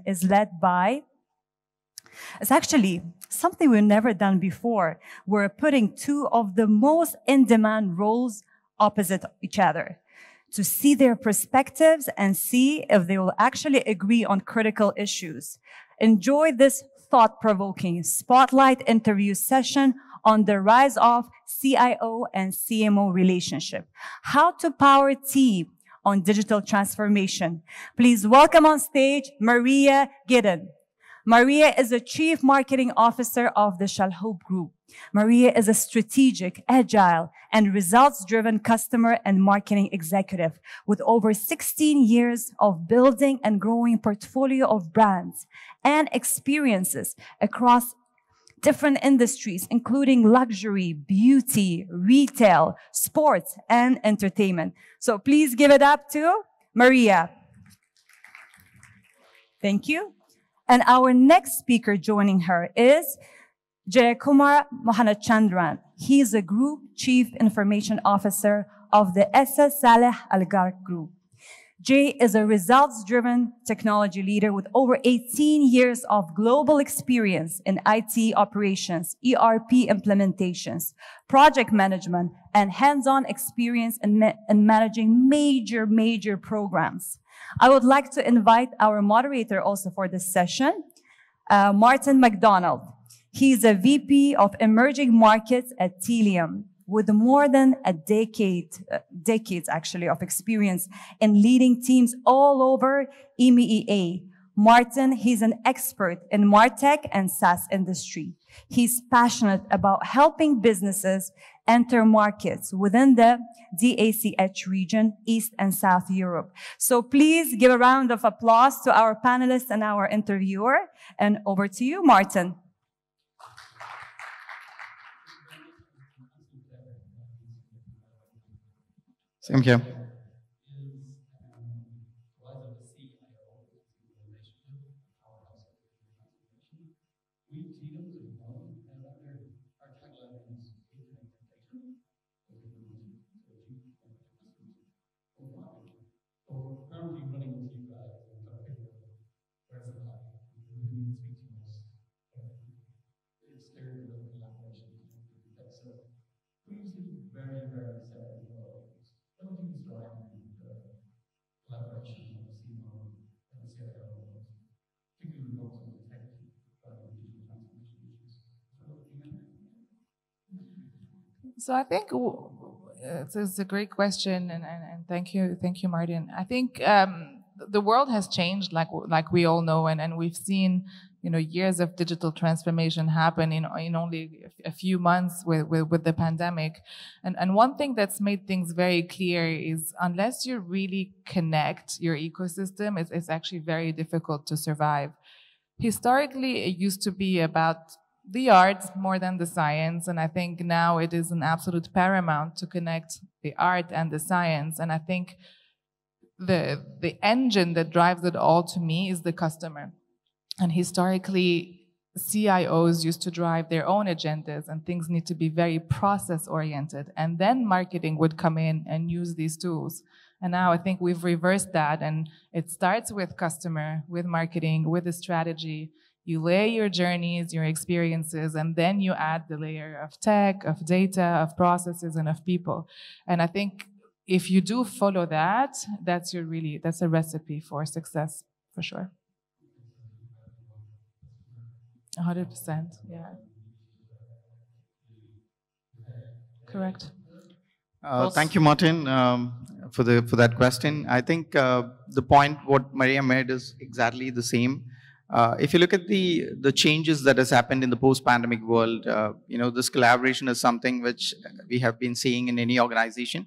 is led by, it's actually something we've never done before. We're putting two of the most in-demand roles opposite each other to see their perspectives and see if they will actually agree on critical issues. Enjoy this thought-provoking spotlight interview session on the rise of CIO and CMO relationship. How to power team on digital transformation. Please welcome on stage Maria Gedeon. Maria is the Chief Marketing Officer of the Chalhoub Group. Maria is a strategic, agile, and results-driven customer and marketing executive with over 16 years of building and growing portfolio of brands and experiences across different industries, including luxury, beauty, retail, sports, and entertainment. So please give it up to Maria. Thank you. And our next speaker joining her is Jayakumar Mohanachandran. He is a Group Chief Information Officer of the Easa Saleh Gurg Group. Jay is a results-driven technology leader with over 18 years of global experience in IT operations, ERP implementations, project management, and hands-on experience in managing major programs. I would like to invite our moderator also for this session, Martin McDonald. He's a VP of Emerging Markets at Tealium with more than a decades actually of experience in leading teams all over EMEA. Martin, he's an expert in MarTech and SaaS industry. He's passionate about helping businesses enter markets within the DACH region, East and South Europe. So please give a round of applause to our panelists and our interviewer. And over to you, Martin. Same here. So I think it's a great question, and thank you, Martin. I think the world has changed, like we all know, and we've seen years of digital transformation happen in only a few months with the pandemic. And one thing that's made things very clear is unless you really connect your ecosystem, it's actually very difficult to survive. Historically, it used to be about the art more than the science, and I think now it is an absolute paramount to connect the art and the science. And I think the engine that drives it all to me is the customer. And historically, CIOs used to drive their own agendas, and things need to be very process-oriented. And then marketing would come in and use these tools. And now I think we've reversed that, and it starts with customer, with marketing, with the strategy. You lay your journeys, your experiences, and then you add the layer of tech, of data, of processes, and of people. And I think if you do follow that, that's a recipe for success, for sure. 100%, yeah. Correct. Thank you, Martin, for that question. I think the point what Maria made is exactly the same. If you look at the changes that has happened in the post-pandemic world, this collaboration is something which we have been seeing in any organization.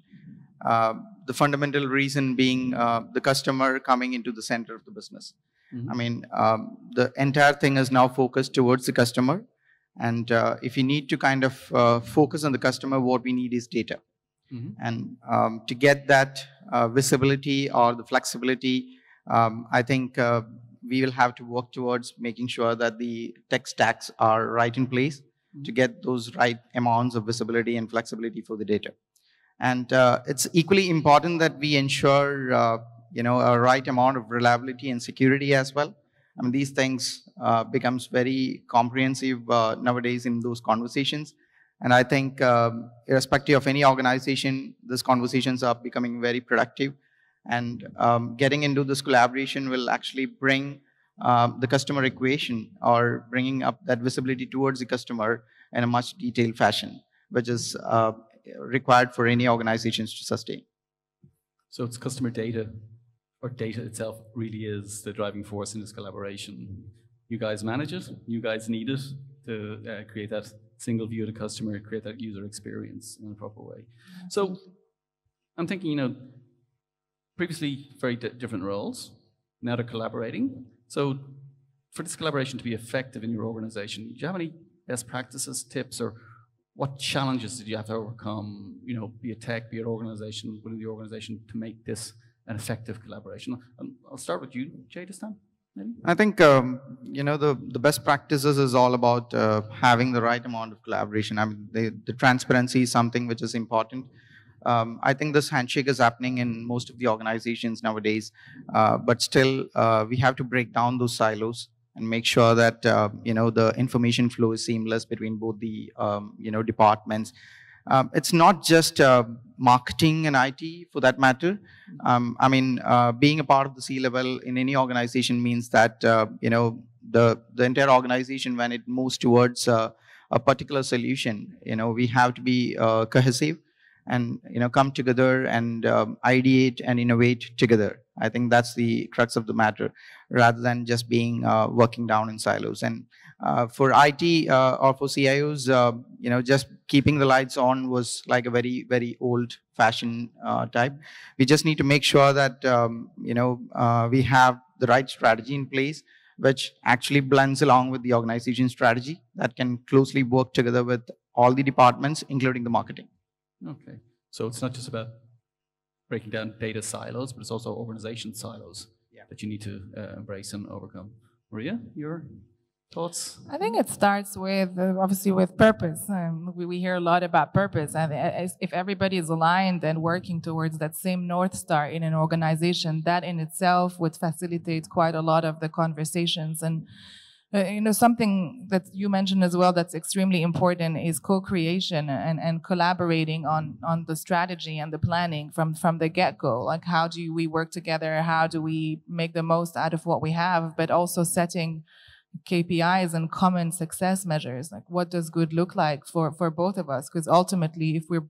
The fundamental reason being the customer coming into the center of the business. Mm-hmm. I mean, the entire thing is now focused towards the customer. And if you need to kind of focus on the customer, what we need is data. Mm-hmm. And to get that visibility or the flexibility, I think we will have to work towards making sure that the tech stacks are right in place to get those right amounts of visibility and flexibility for the data. And it's equally important that we ensure a right amount of reliability and security as well. I mean, these things becomes very comprehensive nowadays in those conversations. And I think irrespective of any organization, these conversations are becoming very productive. And getting into this collaboration will actually bring the customer equation, or bringing up that visibility towards the customer in a much detailed fashion, which is required for any organizations to sustain. So it's customer data, or data itself, really is the driving force in this collaboration. You guys manage it, you guys need it to create that single view of the customer, create that user experience in a proper way. So I'm thinking, previously very different roles, now they're collaborating. So for this collaboration to be effective in your organization, do you have any best practices, tips, or what challenges did you have to overcome, be it tech, be it organization, within the organization, to make this an effective collaboration? I'll start with you, Jay, this time. Maybe? I think, the best practices is all about having the right amount of collaboration. I mean, the transparency is something which is important. I think this handshake is happening in most of the organizations nowadays, but still we have to break down those silos and make sure that the information flow is seamless between both the departments. It's not just marketing and IT for that matter. I mean, being a part of the C-level in any organization means that the entire organization, when it moves towards a particular solution, we have to be cohesive and come together and ideate and innovate together. I think that's the crux of the matter, rather than just being working down in silos. And for IT or for CIOs, just keeping the lights on was like a very, very old-fashioned type. We just need to make sure that we have the right strategy in place, which actually blends along with the organization strategy that can closely work together with all the departments, including the marketing. Okay, so it's not just about breaking down data silos, but it's also organization silos that you need to embrace and overcome. Maria, your thoughts? I think it starts with, obviously, with purpose. We hear a lot about purpose, and if everybody is aligned and working towards that same North Star in an organization, that in itself would facilitate quite a lot of the conversations. And something that you mentioned as well that's extremely important is co-creation and collaborating on the strategy and the planning from the get-go. Like, how do we work together? How do we make the most out of what we have? But also setting KPIs and common success measures. Like, what does good look like for both of us? Because ultimately, if we're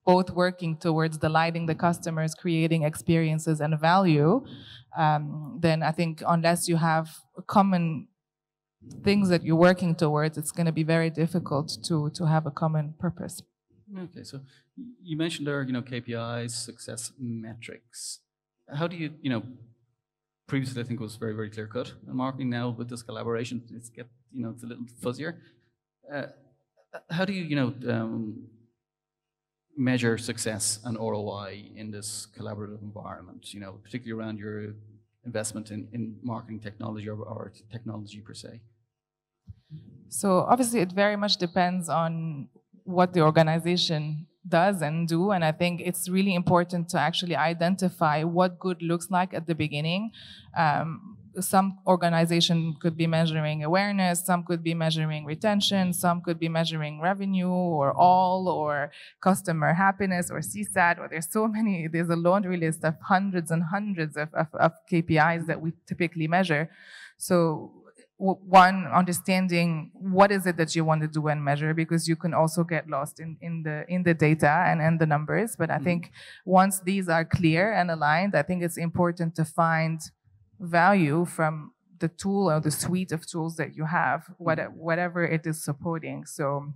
both working towards delighting the customers, creating experiences and value, then I think unless you have common things that you're working towards, it's going to be very difficult to have a common purpose. Okay, so you mentioned there, KPIs, success metrics. How do you, previously I think it was very, very clear cut. And marketing now with this collaboration, it's a little fuzzier. How do you, measure success and ROI in this collaborative environment? Particularly around your investment in marketing technology or technology per se. So obviously it very much depends on what the organization does and do, and I think it's really important to actually identify what good looks like at the beginning. Some organization could be measuring awareness, some could be measuring retention, some could be measuring revenue or customer happiness or CSAT, or there's a laundry list of hundreds and hundreds of KPIs that we typically measure. So one, understanding what is it that you want to do and measure, because you can also get lost in the data and the numbers. But I think once these are clear and aligned, I think it's important to find value from the tool or the suite of tools that you have, whatever it is supporting. So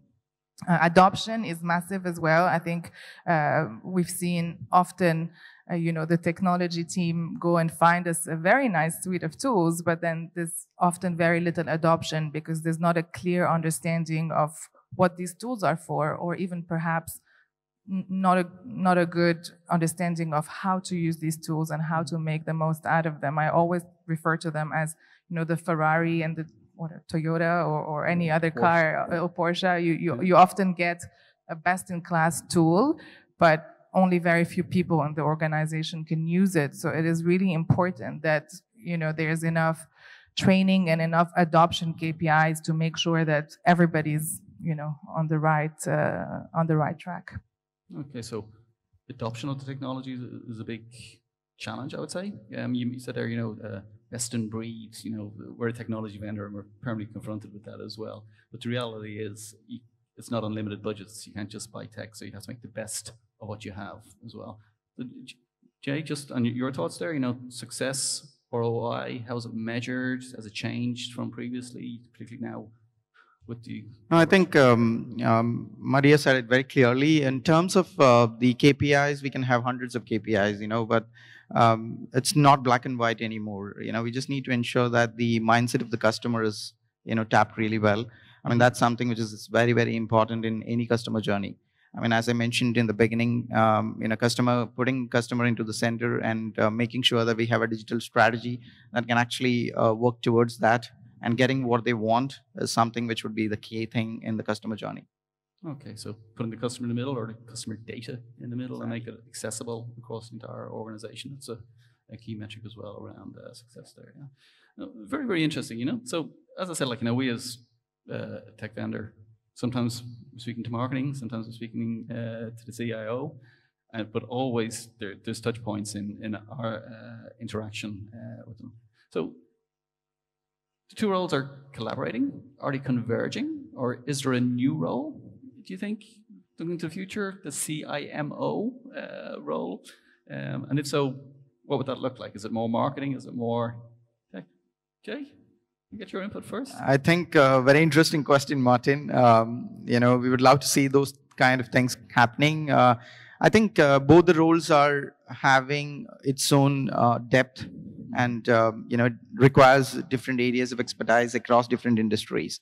adoption is massive as well. I think we've seen often the technology team go and find us a very nice suite of tools, but then there's often very little adoption because there's not a clear understanding of what these tools are for, or even perhaps not a good understanding of how to use these tools and how to make the most out of them. I always refer to them as, the Ferrari and the Toyota or any other car or Porsche. You often get a best-in-class tool, but only very few people in the organization can use it. So it is really important that there's enough training and enough adoption KPIs to make sure that everybody's, on the right track. Okay, so adoption of the technology is a big challenge, I would say. You said there, best in breed, we're a technology vendor and we're permanently confronted with that as well. But the reality is it's not unlimited budgets. You can't just buy tech, so you have to make the best of what you have as well. Jay, just on your thoughts there, success, ROI, how is it measured? Has it changed from previously, particularly now? No, I think Maria said it very clearly. In terms of the KPIs, we can have hundreds of KPIs, but it's not black and white anymore. We just need to ensure that the mindset of the customer is, tapped really well. I mean, that's something which is very, very important in any customer journey. I mean, as I mentioned in the beginning, putting customer into the center and making sure that we have a digital strategy that can actually work towards that. And getting what they want is something which would be the key thing in the customer journey. Okay, so putting the customer in the middle or the customer data in the middle and make it accessible across the entire organization. It's a key metric as well around success there. Yeah. No, very, very interesting, So as I said, we as a tech vendor, sometimes we're speaking to marketing, sometimes we're speaking to the CIO, but always there's touch points in our interaction with them. So the two roles are collaborating. Are they converging? Or is there a new role, do you think, looking into the future, the CIMO role? And if so, what would that look like? Is it more marketing? Is it more tech? Jay, you get your input first. I think a very interesting question, Martin. We would love to see those kind of things happening. I think both the roles are having its own depth. And it requires different areas of expertise across different industries.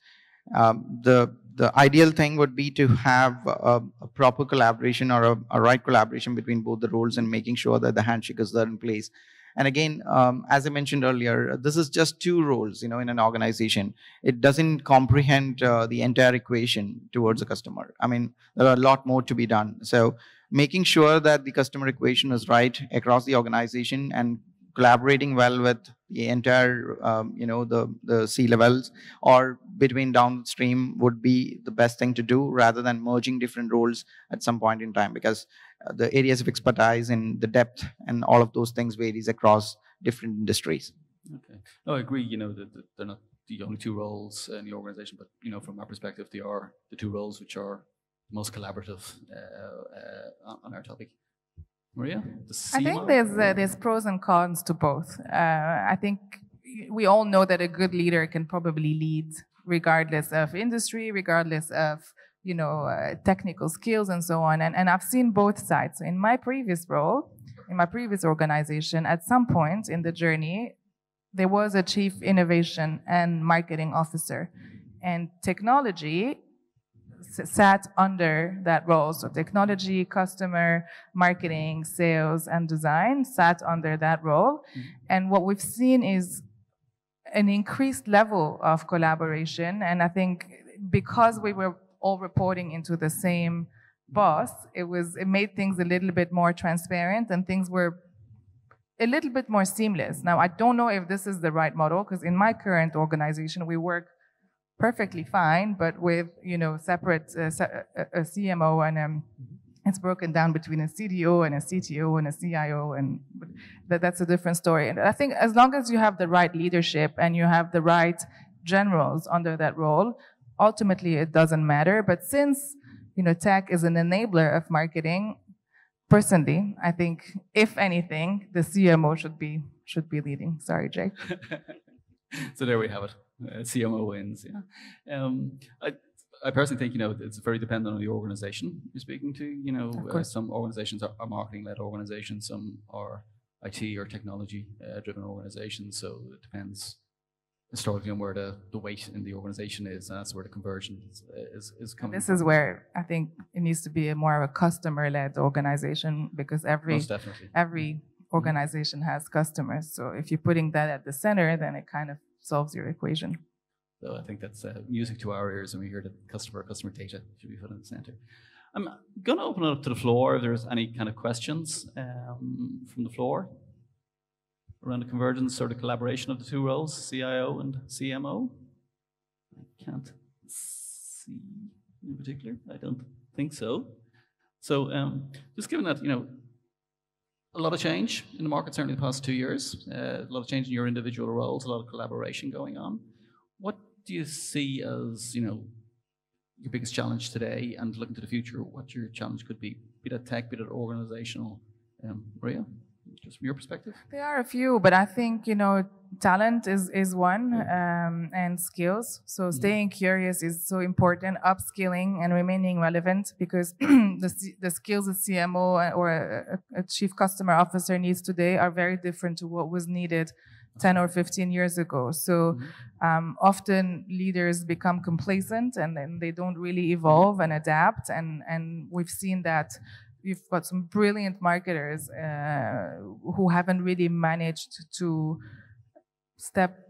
The ideal thing would be to have a proper collaboration or a right collaboration between both the roles and making sure that the handshake is there in place. And again, as I mentioned earlier, this is just two roles, in an organization. It doesn't comprehend the entire equation towards a customer. I mean, there are a lot more to be done. So making sure that the customer equation is right across the organization and collaborating well with the entire, the C-levels or between downstream would be the best thing to do rather than merging different roles at some point in time, because the areas of expertise and the depth and all of those things varies across different industries. Okay. No, I agree, that they're not the only two roles in the organization, but, from our perspective, they are the two roles which are most collaborative on our topic. Maria, I think there's pros and cons to both. I think we all know that a good leader can probably lead regardless of industry, regardless of technical skills and so on. And I've seen both sides. So in my previous role, in my previous organization, at some point in the journey, there was a chief innovation and marketing officer, and technology sat under that role. So technology, customer, marketing, sales, and design sat under that role. Mm-hmm. And what we've seen is an increased level of collaboration. And I think because we were all reporting into the same boss, it made things a little bit more transparent and things were a little bit more seamless. Now, I don't know if this is the right model, because in my current organization, we work perfectly fine, but with separate a CMO, and it's broken down between a CDO and a CTO and a CIO, and that's a different story. And I think as long as you have the right leadership and you have the right generals under that role, ultimately it doesn't matter. But since tech is an enabler of marketing, personally, I think if anything, the CMO should be leading. Sorry, Jay. So there we have it. CMO wins. Yeah. I personally think it's very dependent on the organization you're speaking to. Some organizations are marketing-led organizations, some are IT or technology-driven organizations. So it depends historically on where the weight in the organization is, and that's where the conversion is coming. This is where I think it needs to be more of a customer-led organization, because every organization has customers. So if you're putting that at the center, then it kind of solves your equation. So I think that's music to our ears when we hear that customer data should be put in the center. I'm going to open it up to the floor if there's any kind of questions from the floor. around the convergence or the collaboration of the two roles, CIO and CMO? I can't see in particular. I don't think so. So just given that, a lot of change in the market, certainly the past 2 years, a lot of change in your individual roles, a lot of collaboration going on. What do you see as, your biggest challenge today, and looking to the future, what your challenge could be that tech, be that organizational? Maria, just from your perspective? There are a few, but I think, talent is one, and skills. So staying curious is so important, upskilling and remaining relevant, because the skills a CMO or a chief customer officer needs today are very different to what was needed 10 or 15 years ago. So often leaders become complacent and then they don't really evolve and adapt. And we've seen that you've got some brilliant marketers who haven't really managed to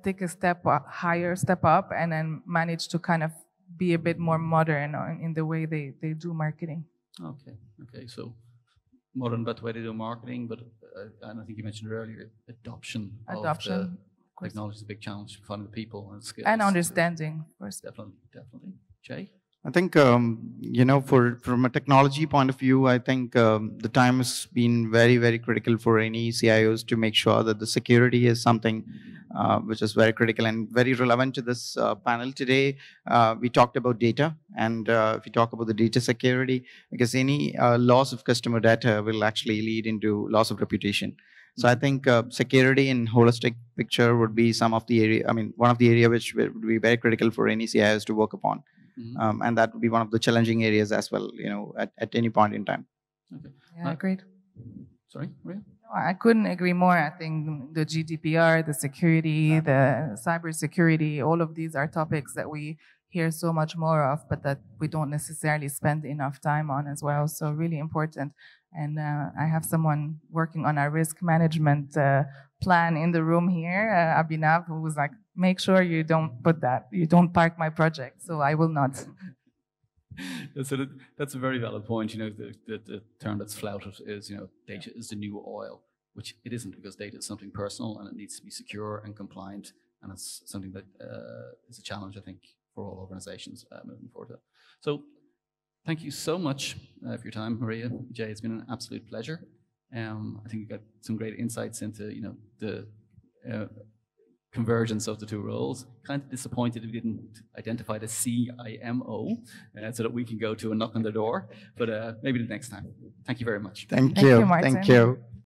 take a step higher, step up, and then manage to kind of be a bit more modern in the way they do marketing. Okay. So modern about the way they do marketing, but and I think you mentioned earlier, adoption of the technology is a big challenge for finding the people and skills. And understanding, of course. Definitely. Jay? I think, from a technology point of view, I think the time has been very, very critical for any CIOs to make sure that the security is something which is very critical and very relevant to this panel today. We talked about data, and if we talk about the data security, because any loss of customer data will actually lead into loss of reputation. So I think security in holistic picture would be one of the area which would be very critical for any CIOs to work upon. And that would be one of the challenging areas as well, at any point in time. Okay. Yeah, agreed. Sorry, Maria? No, I couldn't agree more. I think the GDPR, the security, the cybersecurity, all of these are topics that we hear so much more of, but that we don't necessarily spend enough time on as well. So really important. And I have someone working on our risk management plan in the room here, Abhinav, who was like, make sure you don't park my project. So I will not. So that's a very valid point. The term that's flouted is, data is the new oil, which it isn't, because data is something personal and it needs to be secure and compliant. And it's something that is a challenge, I think, for all organizations moving forward. So thank you so much for your time, Maria. Jay, it's been an absolute pleasure. I think you got some great insights into, the convergence of the two roles. Kind of disappointed we didn't identify the CIMO so that we can go to and knock on the door, but maybe the next time. Thank you very much. Thank you, Martin. Thank you.